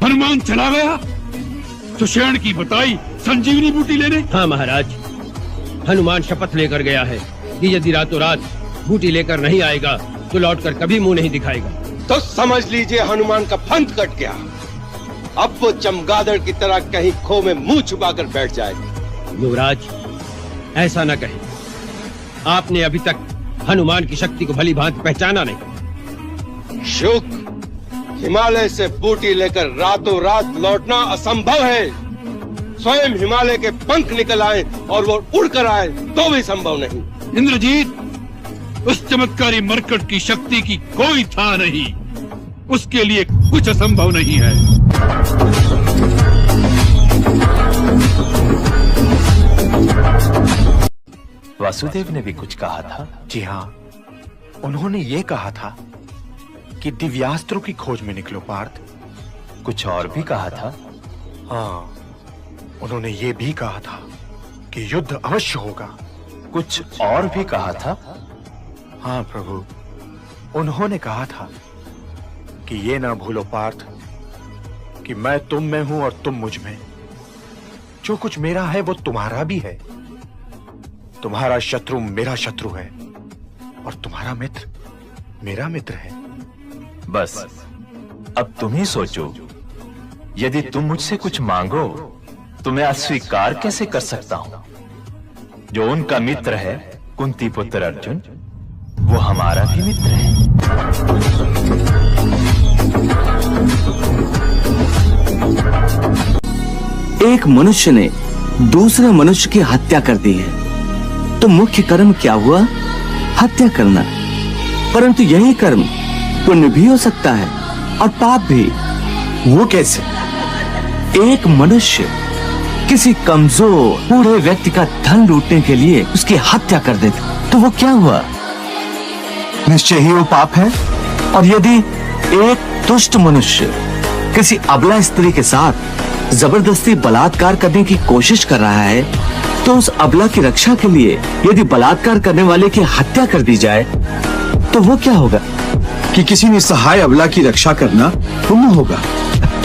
हनुमान चला गया सुषेण की बताई संजीवनी बूटी लेने। हाँ महाराज, हनुमान शपथ लेकर गया है कि यदि रातों रात बूटी लेकर नहीं आएगा तो लौटकर कभी मुंह नहीं दिखाएगा। तो समझ लीजिए हनुमान का पंथ कट गया। अब वो चमगादड़ की तरह कहीं खो में मुंह छुपाकर बैठ जाएगा। युवराज, ऐसा न कहे। आपने अभी तक हनुमान की शक्ति को भली भांति पहचाना नहीं। शुक, हिमालय से बूटी लेकर रातों रात लौटना असंभव है। स्वयं हिमालय के पंख निकल आए और वो उड़कर आए तो भी संभव नहीं। इंद्रजीत, उस चमत्कारी मरकट की शक्ति की कोई था नहीं। उसके लिए कुछ असंभव नहीं है। वासुदेव ने भी कुछ कहा था। जी हाँ, उन्होंने ये कहा था कि दिव्यास्त्रों की खोज में निकलो पार्थ। कुछ और भी कहा था। हाँ, उन्होंने ये भी कहा था कि युद्ध अवश्य होगा। कुछ और भी कहा था। हाँ प्रभु, उन्होंने कहा था कि ये ना भूलो पार्थ कि मैं तुम में हूं और तुम मुझ में। जो कुछ मेरा है वो तुम्हारा भी है। तुम्हारा शत्रु मेरा शत्रु है और तुम्हारा मित्र मेरा मित्र है। बस अब तुम ही सोचो, यदि तुम मुझसे कुछ मांगो तो मैं अस्वीकार कैसे कर सकता हूं। जो उनका मित्र है कुंती पुत्र अर्जुन, वो हमारा भी मित्र है। एक मनुष्य ने दूसरे मनुष्य की हत्या कर दी है तो मुख्य कर्म क्या हुआ? हत्या करना। परंतु यही कर्म पुण्य भी हो सकता है और पाप भी। वो कैसे? एक मनुष्य किसी कमजोर बूढ़े व्यक्ति का धन लूटने के लिए उसकी हत्या कर देता तो वो क्या हुआ? निश्चय ही वो पाप है। और यदि एक दुष्ट मनुष्य किसी अबला स्त्री के साथ जबरदस्ती बलात्कार करने की कोशिश कर रहा है तो उस अबला की रक्षा के लिए यदि बलात्कार करने वाले की हत्या कर दी जाए तो वो क्या होगा? कि किसी निसहाय अबला की रक्षा करना पुण्य होगा।